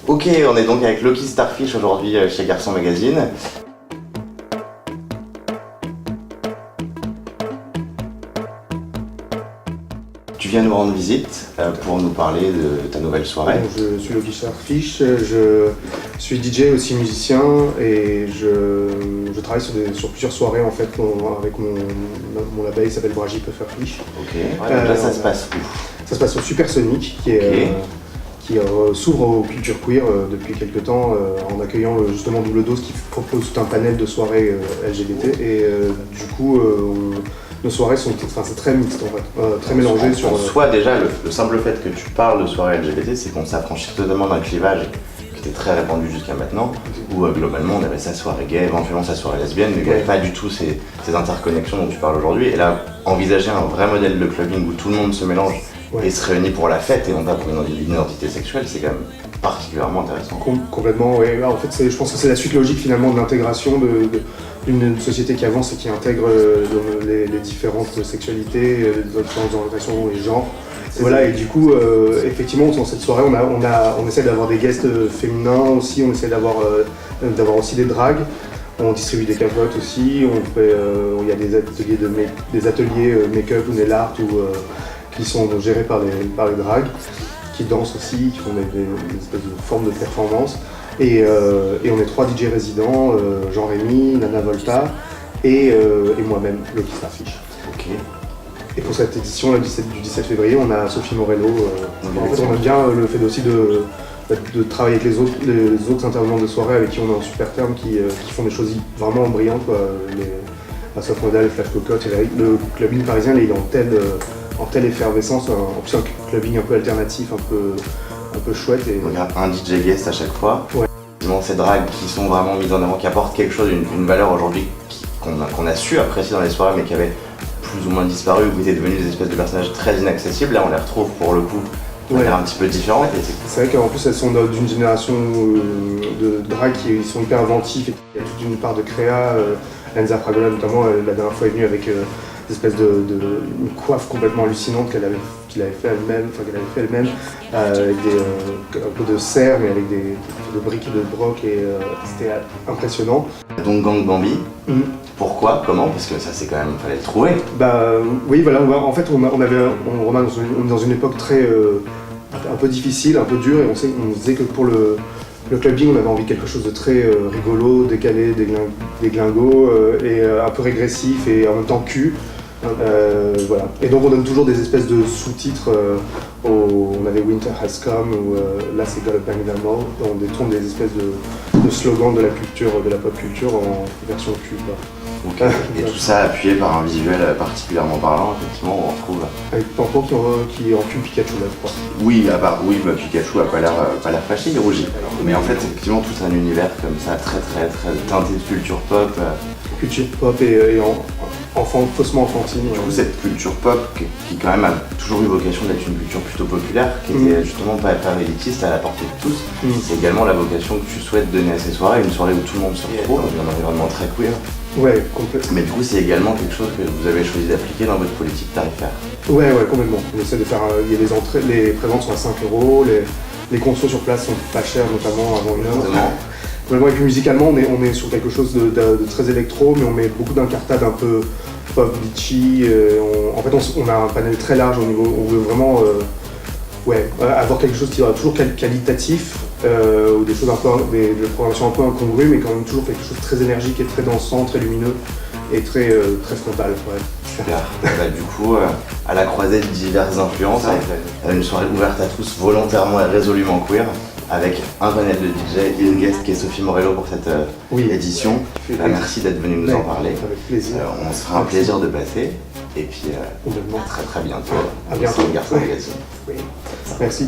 Ok, on est donc avec Loki Starfish aujourd'hui chez Garçon Magazine. Tu viens nous rendre visite pour nous parler de ta nouvelle soirée. Je suis Loki Starfish, je suis DJ aussi musicien et je travaille sur plusieurs soirées en fait avec mon label qui s'appelle Bragi Pufferfish. Ok, déjà ça se passe où? Ça se passe au Supersonic qui s'ouvre aux cultures queer depuis quelques temps en accueillant justement Double Dose qui propose tout un panel de soirées LGBT et du coup nos soirées sont c'est très mixte en fait, très mélangé sur... Soit déjà le simple fait que tu parles de soirées LGBT, c'est qu'on s'affranchit totalement d'un clivage qui était très répandu jusqu'à maintenant, où globalement on avait sa soirée gay, éventuellement sa soirée lesbienne, mais il n'y avait pas du tout ces interconnexions dont tu parles aujourd'hui. Et là, envisager un vrai modèle de clubbing où tout le monde se mélange et se réunit pour la fête et non pas pour une identité sexuelle, c'est quand même particulièrement intéressant. Complètement, oui. En fait, je pense que c'est la suite logique finalement de l'intégration d'une société qui avance et qui intègre les différentes sexualités, les différentes orientations et genres. Voilà, et du coup, effectivement, dans cette soirée, on essaie d'avoir des guests féminins aussi, on essaie d'avoir aussi des drags. On distribue des capotes aussi, il y a des ateliers make-up ou nail art qui sont gérés par les drags, qui dansent aussi, qui font des espèces de formes de performance. Et on est 3 DJ résidents, Jean-Rémy, Nana Volta et moi-même, Loki Starfish. Ok. Et pour cette édition du 17 février, on a Sophie Morello. En fait, on aime bien le fait aussi de travailler avec les autres intervenants de soirée avec qui on a un super terme, qui font des choses vraiment brillantes, quoi. La Soft Modal, les Flash Cocotte, le clubbing parisien, là, il est en telle effervescence, en plus un clubbing un peu alternatif, un peu chouette. Et... On regarde un DJ guest à chaque fois. Ouais. Ces drags qui sont vraiment mises en avant, qui apportent quelque chose, une valeur aujourd'hui qu'on a su apprécier dans les soirées, mais qui avait plus ou moins disparu, ou qui étaient devenus des espèces de personnages très inaccessibles. Là, on les retrouve pour le coup de manière un petit peu différente. C'est vrai qu'en plus, elles sont d'une génération de drags qui sont hyper inventifs. Et il y a toute une part de créa. Lenza Fragola, notamment, la dernière fois, est venue avec une espèce une coiffe complètement hallucinante qu'elle avait fait elle-même, avec un peu de serre, mais avec de briques et de broc, et c'était impressionnant. Donc Gang Bambi, pourquoi, comment? Parce que ça, c'est quand même, fallait le trouver. Oui, voilà, en fait, on est dans une époque très un peu difficile, un peu dure, et on disait que pour le clubbing, on avait envie de quelque chose de très rigolo, décalé, déglingos, et un peu régressif et en même temps cul. Voilà. Et donc on donne toujours des espèces de sous-titres. On avait Winter Has Come, ou là c'est Gotta Bang Them All. On détourne des espèces de slogans de la culture, de la pop culture en version cul. Okay. Et tout ça appuyé par un visuel particulièrement parlant, effectivement, on retrouve. Avec Pampo qui encule Pikachu là, je crois. Oui, Pikachu a pas l'air fâché, il rougit. Mais en fait, effectivement, tout un univers comme ça, très très très teinté de culture pop. Culture pop et faussement enfantine. Du coup, cette culture pop qui quand même a toujours eu vocation d'être une culture plutôt populaire, qui était justement pas élitiste, à la portée de tous, c'est également la vocation que tu souhaites donner à ces soirées, une soirée où tout le monde se retrouve dans un environnement très queer. Ouais, complètement. Mais du coup, c'est également quelque chose que vous avez choisi d'appliquer dans votre politique tarifaire. Ouais, complètement. On essaie de faire. Il y a des entrées, les préventes sont à 5 €, les consos sur place sont pas chers, notamment avant une heure. Et puis musicalement, on est sur quelque chose de très électro, mais on met beaucoup d'incartades un peu pop, beachy. En fait, on a un panel très large au niveau. On veut vraiment avoir quelque chose qui sera toujours qualitatif, ou des choses de programmation un peu incongrues, mais quand même toujours quelque chose de très énergique et très dansant, très lumineux et très frontal. Ouais. Super. Du coup, à la croisée de diverses influences, une soirée ouverte à tous, volontairement et résolument queer, avec un panel de DJ et une guest qui est Sophie Morello pour cette édition. Merci d'être venu nous en parler. Avec plaisir. On se fera un plaisir de passer. Et puis, à très très bientôt. À bientôt. Garçon Magazine. Oui. Merci.